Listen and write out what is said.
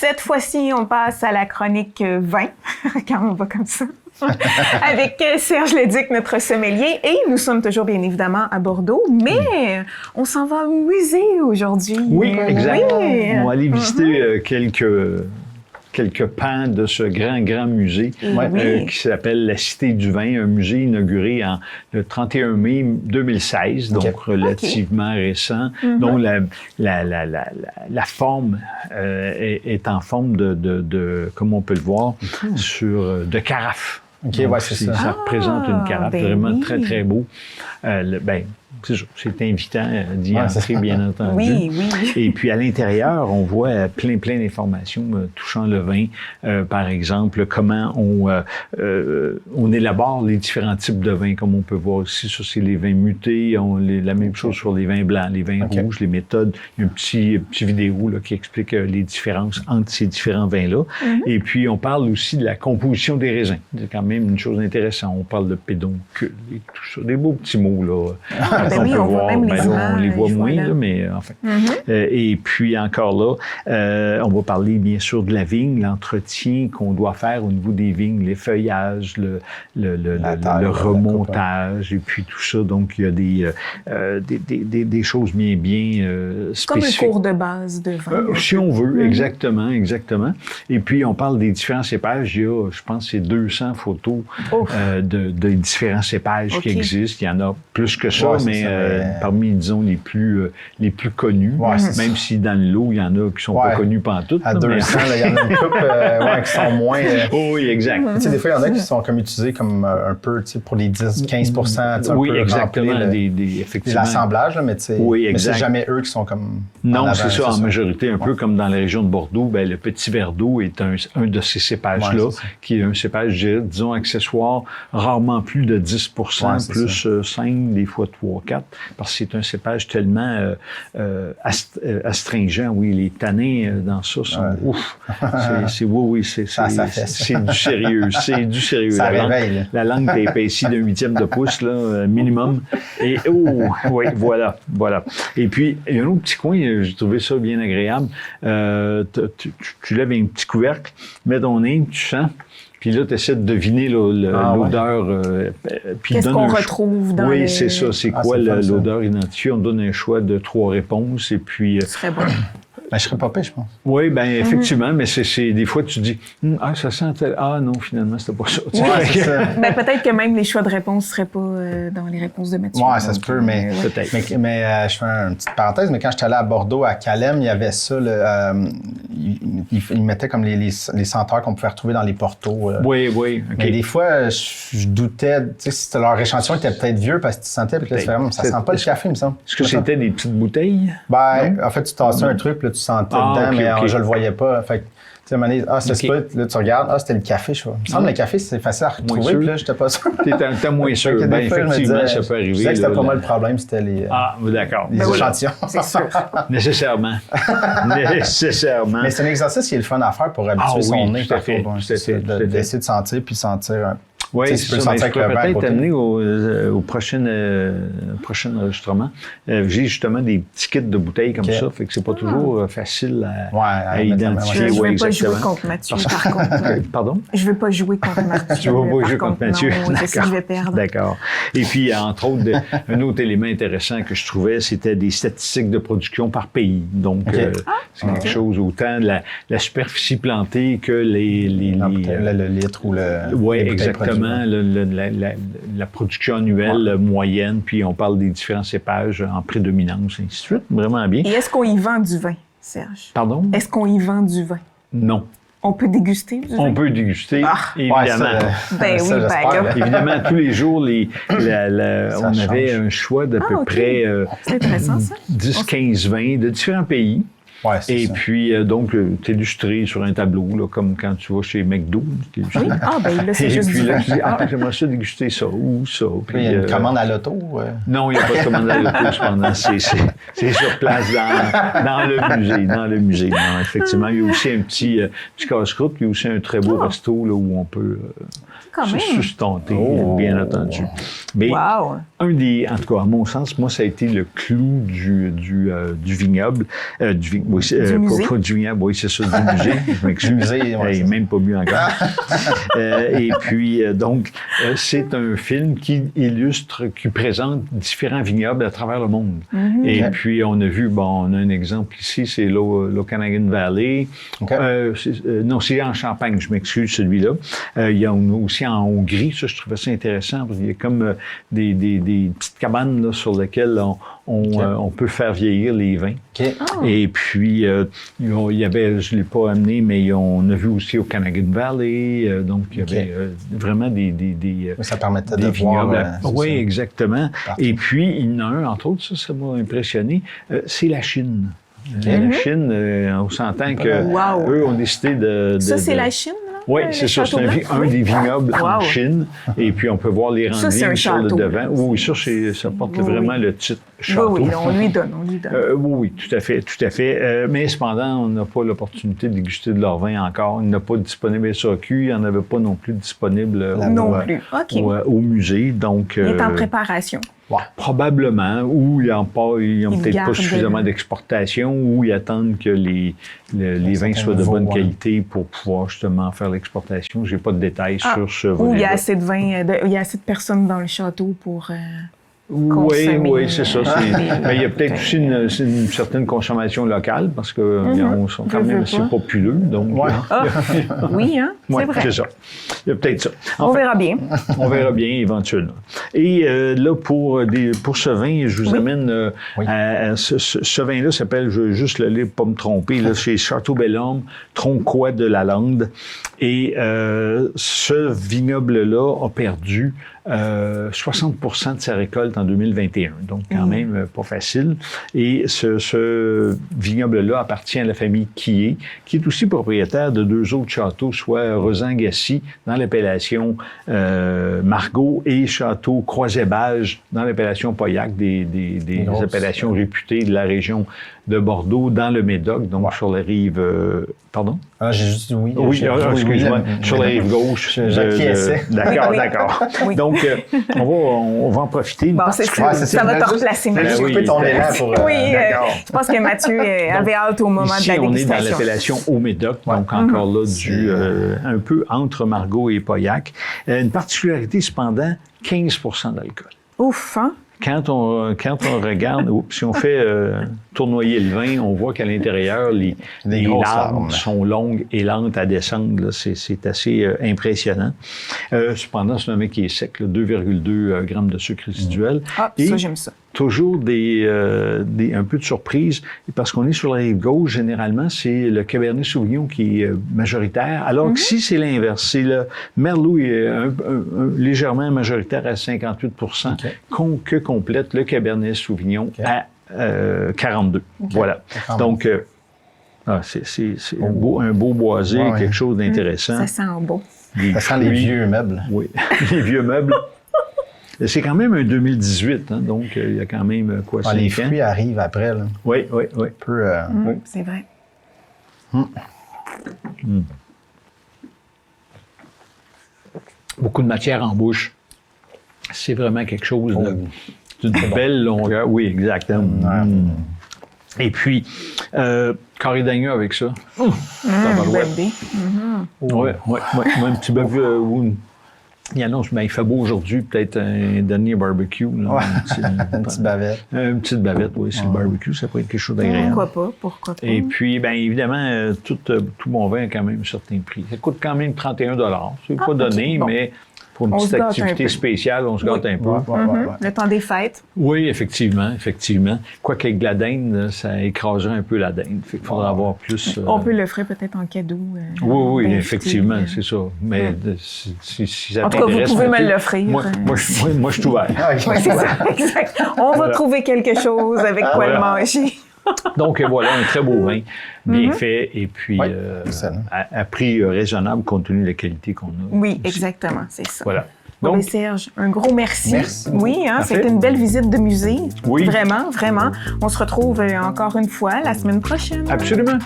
Cette fois-ci, on passe à la chronique vin, quand on va comme ça, avec Serge Leduc, notre sommelier. Et nous sommes toujours, bien évidemment, à Bordeaux, mais on s'en va au musée aujourd'hui. Oui, exactement. Oui. On va aller visiter quelques pans de ce grand musée qui s'appelle la Cité du Vin, un musée inauguré le 31 mai 2016, donc relativement récent, dont la forme est en forme de comme on peut le voir, de carafe. OK, ouais, c'est ça. Ça représente une carafe vraiment très, très beau. C'est invitant d'y entrer, bien entendu. Oui. Et puis, à l'intérieur, on voit plein d'informations touchant le vin. Par exemple, comment on élabore les différents types de vins, comme on peut voir ici. Ça, c'est les vins mutés. La même chose sur les vins blancs, les vins rouges, les méthodes. Il y a un petit vidéo là, qui explique les différences entre ces différents vins-là. Et puis, on parle aussi de la composition des raisins. C'est quand même une chose intéressante. On parle de pédoncule et tout ça. Des beaux petits mots, là. On voit même les images, on les voit moins, là, mais enfin. Et puis encore là, on va parler bien sûr de la vigne, l'entretien qu'on doit faire au niveau des vignes, les feuillages, le remontage, et puis tout ça. Donc, il y a des choses bien spécifiques. Comme un cours de base de vin. Si on veut, exactement. Et puis, on parle des différents cépages. Il y a, je pense, c'est 200 photos de différents cépages qui existent. Il y en a plus que ça, mais parmi, disons, les plus connus, même si dans le lot, il y en a qui sont pas connus pantoute. À 200, il y en a une couple qui sont moins... oui, exact. Tu sais, des fois, il y en a qui sont comme utilisés comme un peu, tu sais, pour les 10-15%, oui, exactement. Effectivement. L'assemblage, mais tu sais, c'est jamais eux qui sont comme... Non, c'est ça, en majorité, un peu comme dans la région de Bordeaux, le petit verdot est un de ces cépages-là, qui est un cépage, disons, accessoire, rarement plus de 10%, plus 5, des fois 3, 4, parce que c'est un cépage tellement astringent. Oui, les tanins dans ça sont ouf. C'est du sérieux. C'est du sérieux. Ça réveille. La langue est épaissie d'un 1/8 de pouce, là, minimum. Et oui, voilà. Et puis, il y a un autre petit coin, j'ai trouvé ça bien agréable. Tu lèves un petit couvercle, mets ton nez, tu sens. Puis là, tu essaies de deviner l'odeur. Qu'est-ce qu'on retrouve dans Oui, c'est ça. C'est quoi l'odeur identifiée? On donne un choix de 3 réponses. Et puis, ce serait bon. Je serais pas pire, je pense. Oui, effectivement, mais c'est des fois, tu dis, ça sent tel... Ah non, finalement, c'était pas ça. C'est ça. Peut-être que même les choix de réponse ne seraient pas dans les réponses de Mathieu. Oui, ça se peut, mais peut-être. Mais je fais une petite parenthèse, mais quand j'étais allé à Bordeaux, à Calem, il y avait ça, ils mettaient comme les senteurs qu'on pouvait retrouver dans les portos. Oui, OK. Mais des fois, je doutais, tu sais, si leur échantillon était peut-être vieux parce que tu sentais, puis là, ça sent pas le café, il me semble. Est-ce que c'était des petites bouteilles? En fait, tu tassais un truc, puis là, tu sentais dedans, mais je le voyais pas. Fait que, tu sais, à un moment donné, c'est split, là, tu regardes, c'était le café, je vois. Il me semble que le café, c'est facile à retrouver, puis là, j'étais pas sûr. T'es moins sûr. Effectivement, ça peut arriver. Je disais que c'était pas mal le problème, c'était les échantillons. C'est sûr. Nécessairement. Mais c'est un exercice qui est le fun à faire pour habituer son nez, d'essayer de sentir, puis sentir... Oui, c'est ça. Je pourrais peut-être amener au prochain enregistrement. J'ai justement des petits kits de bouteilles comme ça, fait que c'est pas toujours facile à identifier. Je ne veux pas jouer contre Mathieu, par contre. Pardon? Je ne veux pas jouer contre Mathieu. Tu ne veux pas jouer contre Mathieu? Non, je vais perdre. D'accord. Et puis, entre autres, un autre élément intéressant que je trouvais, c'était des statistiques de production par pays. Donc, c'est quelque chose autant de la superficie plantée que le litre ou le... Oui, exactement. La production annuelle moyenne, puis on parle des différents cépages en prédominance, ainsi de suite. Vraiment bien. Et est-ce qu'on y vend du vin, Serge? Pardon? Est-ce qu'on y vend du vin? Non. On peut déguster du vin? On peut déguster, évidemment. Évidemment, tous les jours, on avait un choix d'à peu près 10-15 vins de différents pays. Ouais, et puis, donc, t'es illustré sur un tableau, là, comme quand tu vas chez McDo. Oui, là, c'est juste du vin. Tu dis, j'aimerais ça déguster ça ou ça. Puis, il y a une commande à l'auto? Non, il n'y a pas de commande à l'auto, cependant. C'est sur place dans le musée. Non, effectivement, il y a aussi un petit casse-croûte, puis aussi un très beau resto là, où on peut quand même. Sustenté, bien entendu. Mais Wow. en tout cas, à mon sens, moi, ça a été le clou du vignoble. Du musée. Pas du vignoble, oui, c'est ça, du musée. Je m'excuse. Du musée, ouais, même pas bu encore. Et puis, donc, c'est un film qui illustre, qui présente différents vignobles à travers le monde. Et puis, on a vu, on a un exemple ici, c'est l'Okanagan Valley. Non, c'est en Champagne, je m'excuse, celui-là. Il y en a aussi en Hongrie, ça, je trouvais ça intéressant, parce qu'il y a comme des petites cabanes là, sur lesquelles on peut faire vieillir les vins. Et puis, il y avait, je ne l'ai pas amené, mais on a vu aussi au Okanagan Valley, donc il y avait vraiment des ça permettait de vignobles. voir. Oui, exactement. Partout. Et puis, il y en a un, entre autres, ça m'a impressionné, c'est la Chine. La Chine, on s'entend que eux ont décidé de... Ça, c'est la Chine, là? Oui, c'est ça. C'est un des vignobles en Chine. Et puis, on peut voir les rendez sur le devant. Oui, ça porte vraiment le titre château. Oui, on lui donne. Oui, tout à fait. Mais cependant, on n'a pas l'opportunité de déguster de leur vin encore. Il n'a pas disponible SAQ. Il n'y en avait pas non plus disponible au musée. Donc, il est en préparation. Probablement, ou ils n'ont peut-être pas suffisamment d'exportation, ou ils attendent que les vins soient de bonne qualité pour pouvoir justement faire l'exportation. Je n'ai pas de détails sur ce volet. Ou il y a assez de vin, il y a assez de personnes dans le château pour consommer. Oui, c'est ça. Mais il y a peut-être aussi une certaine consommation locale parce qu'on sont quand même assez populeux. Donc, oui, hein? C'est vrai. C'est ça. Il y a peut-être ça. On verra bien. On verra bien éventuellement. Et là, pour ce vin, je vous amène à ce vin-là s'appelle, je vais juste le lire pour ne pas me tromper, là, c'est Château Bel-Homme, Tronquoy de la Lande. Et ce vignoble-là a perdu 60% de sa récolte en 2021, donc quand même pas facile. Et ce vignoble-là appartient à la famille Quillet, qui est aussi propriétaire de 2 autres châteaux, soit Rezan-Gacy dans l'appellation Margaux et Château Croisébage dans l'appellation Pauillac, des appellations réputées de la région de Bordeaux dans le Médoc, donc sur la rive... pardon? J'ai juste dit oui. Oui, excuse-moi. Sur la rive gauche. D'accord. Oui. Donc, on va en profiter. Bon, ça va te replacer, Mathieu. Oui, ton élan pour... je pense que Mathieu avait hâte au moment de la dégustation. Ici, on est dans l'appellation Haut-Médoc, donc encore là, un peu entre Margaux et Pauillac. Une particularité, cependant, 15% d'alcool. Ouf, hein? Quand on regarde, si on fait tournoyer le vin, on voit qu'à l'intérieur, les larmes sont longues et lentes à descendre. Là, c'est assez impressionnant. Cependant, c'est un vin qui est sec, 2,2 grammes de sucre résiduel. Ça, j'aime ça. Toujours un peu de surprise, parce qu'on est sur la rive gauche, généralement, c'est le Cabernet Sauvignon qui est majoritaire, alors que si c'est l'inverse, c'est le Merlot est légèrement majoritaire à 58%, que complète le Cabernet Sauvignon à 42. Voilà. Donc, c'est un beau boisé, quelque chose d'intéressant. Ça sent beau. Ça sent les vieux meubles. Oui, les vieux meubles. C'est quand même un 2018, hein, donc il y a quand même 5 ans. Les fruits arrivent après. Là. Oui. C'est vrai. Beaucoup de matière en bouche. C'est vraiment quelque chose d'une belle longueur. Oui, exactement. Et puis, carré d'agneau avec ça. Oui, un petit bœuf. Il annonce, il fait beau aujourd'hui, peut-être un dernier barbecue. Là, une petite bavette. Une petite bavette, oui, c'est le barbecue, ça pourrait être quelque chose d'agréable. Pourquoi pas. Et puis, bien évidemment, tout bon vin a quand même un certain prix. Ça coûte quand même 31 $. C'est pas donné, mais pour une petite activité spéciale, on se gâte un peu. Le temps des fêtes. Oui, effectivement. Quoique avec la dinde, ça écraserait un peu la dinde. Fait qu'il faudra avoir plus... On peut l'offrir peut-être en cadeau. Oui, effectivement, c'est ça. Mais si ça en tout cas, vous pouvez me l'offrir. Moi, je suis ouvert. Oui, c'est ça, exact. On va trouver quelque chose avec quoi le manger. Donc, voilà, un très beau vin, bien fait, et puis à prix raisonnable compte tenu de la qualité qu'on a. Oui, exactement, c'est ça. Voilà. Donc, Serge, un gros merci. Oui, c'était une belle visite de musée. Oui. Vraiment. On se retrouve encore une fois la semaine prochaine. Absolument.